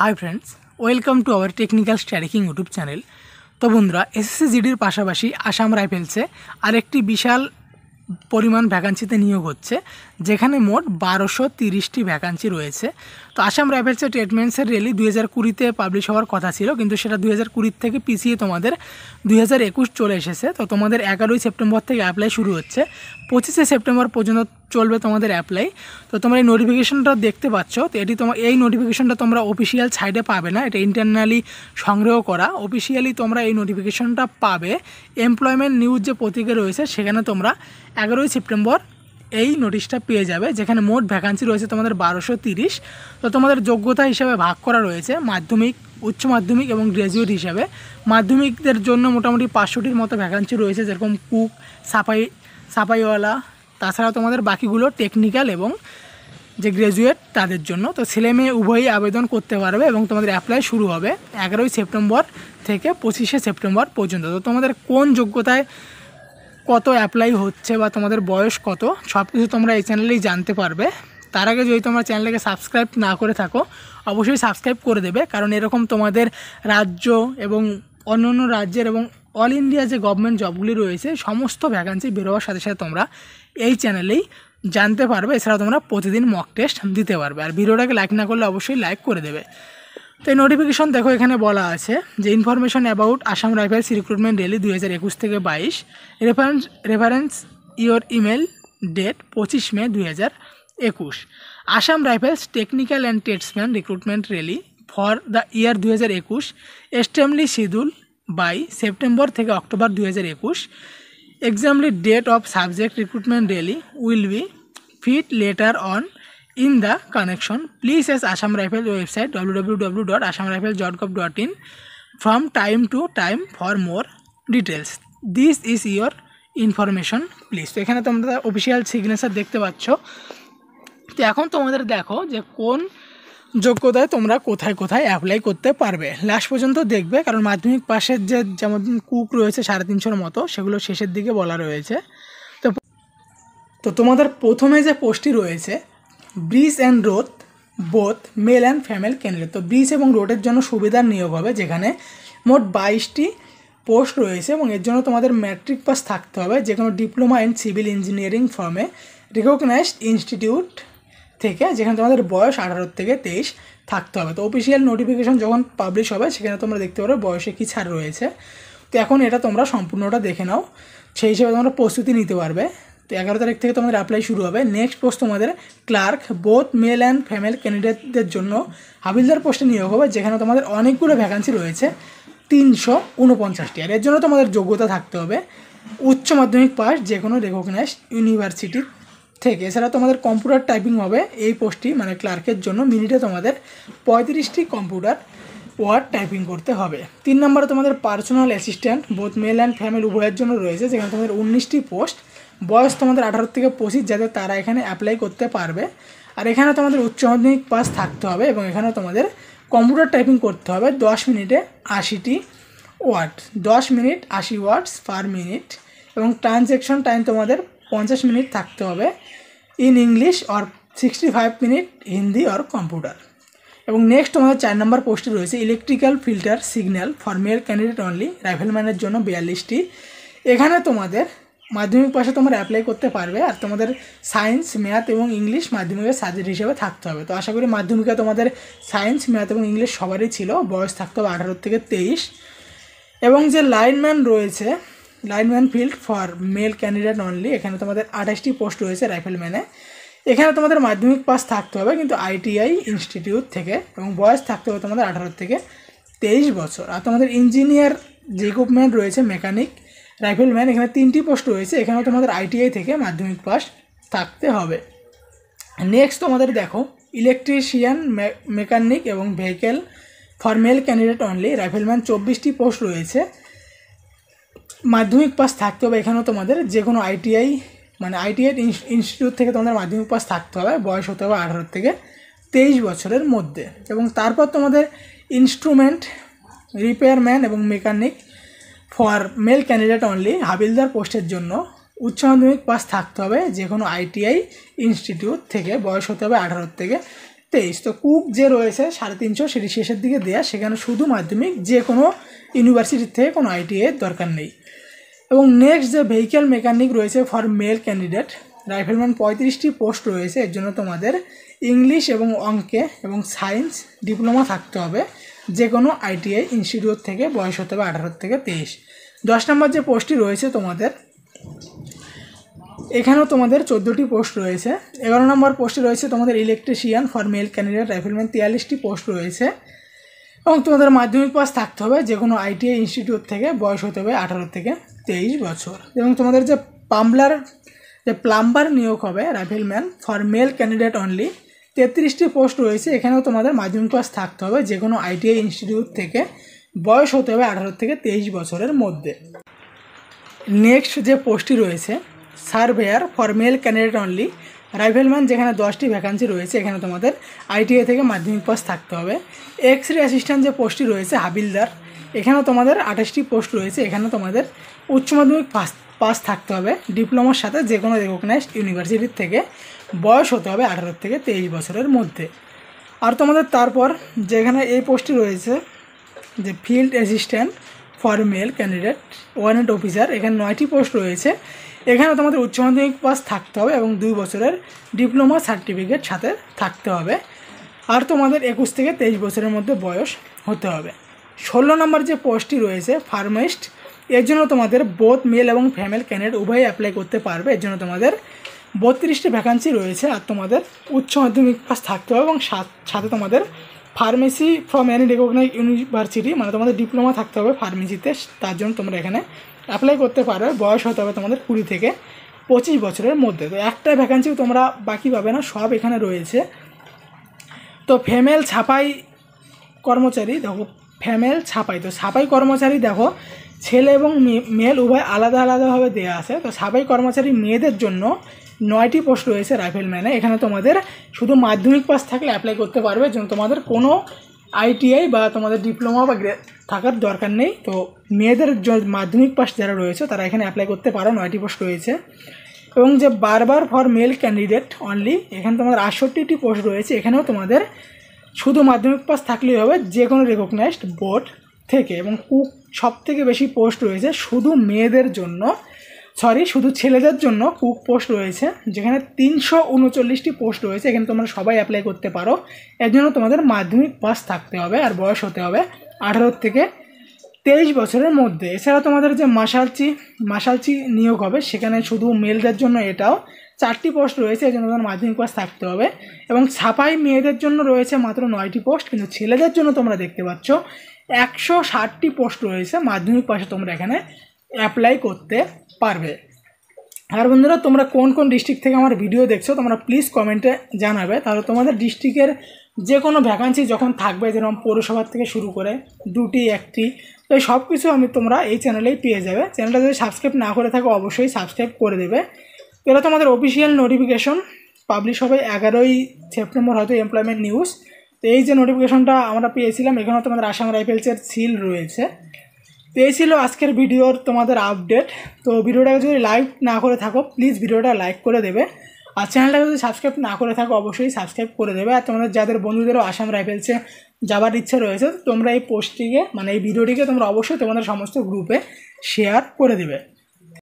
High friends, welcome to our technical strategying YouTube channel. তো বন্ধুরা, SSC জিডির পাশাপাশি আসাম রাইফেলসে আরেকটি বিশাল পরিমাণ ভ্যাকান্সিতে নিয়োগ হচ্ছে, যেখানে মোট 1230টি ভ্যাকান্সি রয়েছে। তো আসাম রাইফেলসের ট্রেডমেন্সের রেলি 2020-তে পাবলিশ হওয়ার কথা ছিল, কিন্তু সেটা 2020 থেকে পিছিয়ে তোমাদের 2021 চলে এসেছে। তো তোমাদের 11ই সেপ্টেম্বর থেকে অ্যাপ্লাই শুরু হচ্ছে, 25শে সেপ্টেম্বর পর্যন্ত চলবে তোমাদের অ্যাপ্লাই। তো তোমরা এই নোটিফিকেশনটা দেখতে পাচ্ছ। তো এই নোটিফিকেশনটা তোমরা অফিসিয়াল সাইটে পাবে না, এটা ইন্টারনালি সংগ্রহ করা। অফিসিয়ালি তোমরা এই নোটিফিকেশনটা পাবে এমপ্লয়মেন্ট নিউজ যে পত্রিকা রয়েছে, সেখানে তোমরা 11ই সেপ্টেম্বর এই নোটিশটা পেয়ে যাবে, যেখানে মোট ভ্যাকান্সি রয়েছে তোমাদের 1230। তো তোমাদের যোগ্যতা হিসাবে ভাগ করা রয়েছে মাধ্যমিক, উচ্চ মাধ্যমিক এবং গ্র্যাজুয়েট হিসাবে। মাধ্যমিকদের জন্য মোটামুটি 500টির মতো ভ্যাকান্সি রয়েছে, যেরকম কুক, সাফাইওয়ালা। তাছাড়া তোমাদের বাকিগুলো টেকনিক্যাল এবং যে গ্র্যাজুয়েট তাদের জন্য। তো ছেলে মেয়ে উভয়ই আবেদন করতে পারবে এবং তোমাদের অ্যাপ্লাই শুরু হবে 11ই সেপ্টেম্বর থেকে 25শে সেপ্টেম্বর পর্যন্ত। তো তোমাদের কোন যোগ্যতায় কত অ্যাপ্লাই হচ্ছে বা তোমাদের বয়স কত, সব কিছু তোমরা এই চ্যানেলেই জানতে পারবে। তার আগে যদি তোমরা চ্যানেলটাকে সাবস্ক্রাইব না করে থাকো, অবশ্যই সাবস্ক্রাইব করে দেবে, কারণ এরকম তোমাদের রাজ্য এবং অন্য রাজ্যের এবং অল ইন্ডিয়া যে গভর্নমেন্ট জবগুলি রয়েছে, সমস্ত ভ্যাকান্সি বেরোবার সাথে সাথে তোমরা এই চ্যানেলেই জানতে পারবে। এছাড়াও তোমরা প্রতিদিন মক টেস্ট দিতে পারবে। আর ভিডিওটাকে লাইক না করলে অবশ্যই লাইক করে দেবে। তো এই নোটিফিকেশন দেখো, এখানে বলা আছে যে information about Assam Rifles recruitment rally 2021 থেকে 22। Reference your email date 25 May 2021। Assam Rifles technical and tradesman recruitment rally for the year 2021 Examly schedule by September থেকে October 2021। Examly date of subject recruitment daily will be fit later on in the connection. Please as Assam Rifles website www.assamrifles.govt.in from time to time for more details. This is your information please. তো এখানে তোমরা official signature দেখতে পাচ্ছ। তো এখন তোমাদের দেখো যে কোন যোগ্যতায় তোমরা কোথায় কোথায় অ্যাপ্লাই করতে পারবে, লাস্ট পর্যন্ত দেখবে, কারণ মাধ্যমিক পাশের যে যেমন কুক রয়েছে 350-র মতো, সেগুলো শেষের দিকে বলা রয়েছে। তো তোমাদের প্রথমে যে পোস্টটি রয়েছে bridge and road both male and female candidate. তো ব্রিজ এবং রোডের জন্য সুবিধার নিয়োগ হবে, যেখানে মোট 22টি পোস্ট রয়েছে এবং এর জন্য তোমাদের ম্যাট্রিক পাস থাকতে হবে, যে কোনো ডিপ্লোমা ইন সিভিল ইঞ্জিনিয়ারিং ফর্মে রিকগনাইজড ইনস্টিটিউট থেকে, যেখানে তোমাদের বয়স 18 থেকে 23 থাকতে হবে। তো অফিসিয়াল নোটিফিকেশন যখন পাবলিশ হবে, সেখানে তোমরা দেখতে পারো বয়সে কী ছাড় রয়েছে। তো এখন এটা তোমরা সম্পূর্ণটা দেখে নাও, সেই হিসেবে তোমরা প্রস্তুতি নিতে পারবে। তো 11 তারিখ থেকে তোমাদের অ্যাপ্লাই শুরু হবে। নেক্সট পোস্ট তোমাদের clerk both male and female ক্যান্ডিডেটদের জন্য হাবিলদার পোস্টে নিয়োগ হবে, যেখানে তোমাদের অনেকগুলো ভ্যাকান্সি রয়েছে, 349টি। আর এর জন্য তোমাদের যোগ্যতা থাকতে হবে উচ্চ মাধ্যমিক পাস যে কোনো রেকগনাইজড ইউনিভার্সিটি থেকে। এছাড়া তোমাদের কম্পিউটার টাইপিং হবে এই পোস্টটি, মানে ক্লার্কের জন্য মিনিটে তোমাদের 35টি কম্পিউটার ওয়ার্ড টাইপিং করতে হবে। 3 নম্বরে তোমাদের personal assistant both male and female উভয়ের জন্য রয়েছে, যেখানে তোমাদের 19টি পোস্ট, বয়স তোমাদের 18 থেকে 25, যাতে তারা এখানে অ্যাপ্লাই করতে পারবে। আর এখানে তোমাদের উচ্চ মাধ্যমিক পাস থাকতে হবে এবং এখানে তোমাদের কম্পিউটার টাইপিং করতে হবে 10 মিনিটে 80টি word, 10 minute 80 words per minute, এবং ট্রানজ্যাকশন টাইম তোমাদের 50 মিনিট থাকতে হবে in English or 65 minute Hindi or computer. এবং নেক্সট তোমাদের 4 নম্বর পোস্টে রয়েছে electrical filter signal for male candidate only, রাইফেলম্যানের জন্য 42টি। এখানে তোমাদের মাধ্যমিক পাশে তোমরা অ্যাপ্লাই করতে পারবে। আর তোমাদের সায়েন্স, ম্যাথ এবং ইংলিশ মাধ্যমিকের সাবজেক্ট হিসেবে থাকতে হবে। তো আশা করি মাধ্যমিকে তোমাদের সায়েন্স, ম্যাথ এবং ইংলিশ সবারই ছিল। বয়স থাকতে হবে 18 থেকে 23। এবং যে লাইনম্যান রয়েছে, lineman field for male candidate only, এখানে তোমাদের 28টি পোস্ট রয়েছে রাইফেলম্যানে। এখানে তোমাদের মাধ্যমিক পাস থাকতে হবে কিন্তু আইটিআই ইনস্টিটিউট থেকে, এবং বয়স থাকতে হবে তোমাদের 18 থেকে 23 বছর। আর তোমাদের ইঞ্জিনিয়ার যে ইকুইপমেন্ট রয়েছে মেকানিক রাইফেলম্যান, এখানে 3টি পোস্ট রয়েছে, এখানেও তোমাদের আইটিআই থেকে মাধ্যমিক পাস থাকতে হবে। নেক্সট তোমাদের দেখো ইলেকট্রিশিয়ান, মেকানিক এবং vehicle for male candidate only, rifleman 24টি পোস্ট রয়েছে, মাধ্যমিক পাস থাকতে হবে। এখানেও তোমাদের যে কোনো আইটিআই, মানে আইটিআই ইনস্টিটিউট থেকে তোমাদের মাধ্যমিক পাস থাকতে হবে, বয়স হতে হবে 18 থেকে 23 বছরের মধ্যে। এবং তারপর তোমাদের ইনস্ট্রুমেন্ট রিপেয়ারম্যান এবং mechanic for male candidate only, havildar পোস্টের জন্য উচ্চ মাধ্যমিক পাস থাকতে হবে যে কোনো আইটিআই ইনস্টিটিউট থেকে, বয়স হতে হবে 18 থেকে 23। তো কুক যে রয়েছে 350 সেটি শেষের দিকে দেওয়া, সেখানে শুধু মাধ্যমিক, যে কোনো ইউনিভার্সিটির থেকে কোনো ITI দরকার নেই। এবং নেক্সট যে ভেহিক্যাল মেকানিক রয়েছে ফর মেল ক্যান্ডিডেট রাইফেলম্যান 35টি পোস্ট রয়েছে। এর জন্য তোমাদের ইংলিশ এবং অঙ্কে এবং সায়েন্স ডিপ্লোমা থাকতে হবে, যে কোনো ITI ইনস্টিটিউট থেকে, বয়স হতে হবে 18 থেকে 23। 10 নম্বর যে পোস্টটি রয়েছে তোমাদের, এখানেও তোমাদের 14টি পোস্ট রয়েছে। 11 নম্বর পোস্টে রয়েছে তোমাদের electrician for male candidate rifleman 43টি পোস্ট রয়েছে। এবং তোমাদের মাধ্যমিক পাস থাকতে হবে, যে কোনো ITI ইনস্টিটিউট থেকে, বয়স হতে হবে 18 থেকে 23 বছর। এবং তোমাদের যে প্লাম্বার নিয়োগ হবে rifleman for male candidate only, 33টি পোস্ট রয়েছে। এখানেও তোমাদের মাধ্যমিক পাস থাকতে হবে, যে কোনো ITI ইনস্টিটিউট থেকে, বয়স হতে হবে 18 থেকে 23 বছরের মধ্যে। নেক্সট যে পোস্টটি রয়েছে surveyor for male candidate only rifleman, যেখানে 10টি ভ্যাকান্সি রয়েছে। এখানে তোমাদের ITI থেকে মাধ্যমিক পাস থাকতে হবে। এক্স-রে অ্যাসিস্ট্যান্ট যে পোস্টটি রয়েছে হাবিলদার, এখানেও তোমাদের 28টি পোস্ট রয়েছে। এখানে তোমাদের উচ্চ মাধ্যমিক পাস থাকতে হবে ডিপ্লোমার সাথে, যে কোনো রেকগনাইজড ইউনিভার্সিটির থেকে, বয়স হতে হবে 18 থেকে 23 বছরের মধ্যে। আর তোমাদের তারপর যেখানে এই পোস্টটি রয়েছে যে field assistant for male candidate warrant officer, এখানে 9টি পোস্ট রয়েছে। এখানে তোমাদের উচ্চ মাধ্যমিক পাস থাকতে হবে এবং 2 বছরের ডিপ্লোমা সার্টিফিকেট সাথে থাকতে হবে। আর তোমাদের 21 থেকে 23 বছরের মধ্যে বয়স হতে হবে। 16 নম্বর যে পোস্টটি রয়েছে ফার্মাসিস্ট, এর জন্য তোমাদের বোথ মেল এবং ফিমেল ক্যান্ডিডেট উভয়ই অ্যাপ্লাই করতে পারবে। এর জন্য তোমাদের 32টি ভ্যাকান্সি রয়েছে। আর তোমাদের উচ্চ মাধ্যমিক পাস থাকতে হবে এবং সাথে তোমাদের pharmacy from any recognized university, মানে তোমাদের ডিপ্লোমা থাকতে হবে ফার্মেসিতে, তার জন্য তোমরা এখানে অ্যাপ্লাই করতে পারবে। বয়স হতে হবে তোমাদের 20 থেকে 25 বছরের মধ্যে। তো একটা ভ্যাকান্সিও তোমরা বাকি পাবে না, সব এখানে রয়েছে। তো ফিমেল ছাপাই কর্মচারী দেখো, ফিমেল ছাপাই, তো ছাপাই কর্মচারী দেখো ছেলে এবং মেল উভয় আলাদা আলাদাভাবে দেওয়া আছে। তো ছাপাই কর্মচারী মেয়েদের জন্য 9টি পোস্ট রয়েছে রাইফেলম্যানে। এখানে তোমাদের শুধু মাধ্যমিক পাস থাকলে অ্যাপ্লাই করতে পারবে, যেন তোমাদের কোনো ITI বা তোমাদের ডিপ্লোমা বা থাকার দরকার নেই। তো মেয়েদের মাধ্যমিক পাস যারা রয়েছে তারা এখানে অ্যাপ্লাই করতে পারো, 9টি পোস্ট রয়েছে। এবং যে বারবার ফর মেল ক্যান্ডিডেট অনলি, এখানে তোমাদের 68টি পোস্ট রয়েছে। এখানেও তোমাদের শুধু মাধ্যমিক পাস থাকলেই হবে, যে কোনো রেকগনাইজড বোর্ড থেকে। এবং কুক সব থেকে বেশি পোস্ট রয়েছে শুধু মেয়েদের জন্য, শুধু ছেলেদের জন্য কুক পোস্ট রয়েছে, যেখানে 339টি পোস্ট রয়েছে। এখানে তোমরা সবাই অ্যাপ্লাই করতে পারো। এর জন্য তোমাদের মাধ্যমিক পাস থাকতে হবে আর বয়স হতে হবে 18 থেকে 23 বছরের মধ্যে। এছাড়া তোমাদের যে মাসালচি নিয়োগ হবে, সেখানে শুধু মেলদের জন্য এটাও 4টি পোস্ট রয়েছে। এর জন্য তোমাদের মাধ্যমিক পাস থাকতে হবে। এবং ছাপাই মেয়েদের জন্য রয়েছে মাত্র 9টি পোস্ট, কিন্তু ছেলেদের জন্য তোমরা দেখতে পাচ্ছ 160টি পোস্ট রয়েছে। মাধ্যমিক পাশে তোমরা এখানে অ্যাপ্লাই করতে পারবে। আর বন্ধুরা, তোমরা কোন কোন ডিস্ট্রিক্ট থেকে আমার ভিডিও দেখছো তোমরা প্লিজ কমেন্টে জানাবে, তাহলে তোমাদের ডিস্ট্রিক্টের যে কোনো ভ্যাকান্সি যখন থাকবে, যেরকম পৌরসভার থেকে শুরু করে 2টি 1টি, তো এই সব কিছু তোমরা এই চ্যানেলেই পেয়ে যাবে। চ্যানেলটা যদি সাবস্ক্রাইব না করে থাকো অবশ্যই সাবস্ক্রাইব করে দেবে। তো এটা তোমাদের অফিসিয়াল নোটিফিকেশন পাবলিশ হবে 11ই সেপ্টেম্বর, হয়তো এমপ্লয়মেন্ট নিউজ। তো এই যে নোটিফিকেশনটা আমরা পেয়েছিলাম, এখানেও তোমাদের আসাম রাইফেলসের সিল রয়েছে। তো এই ছিল আজকের ভিডিওর তোমাদের আপডেট। তো ভিডিওটাকে যদি লাইক না করে থাকো প্লিজ ভিডিওটা লাইক করে দেবে, আর চ্যানেলটাকে যদি সাবস্ক্রাইব না করে থাকো অবশ্যই সাবস্ক্রাইব করে দেবে। আর তোমাদের যাদের বন্ধুদেরও আসাম রাইফেলসে যাবার ইচ্ছা রয়েছে, তোমরা এই পোস্টটিকে, মানে এই ভিডিওটিকে তোমরা অবশ্যই তোমাদের সমস্ত গ্রুপে শেয়ার করে দেবে।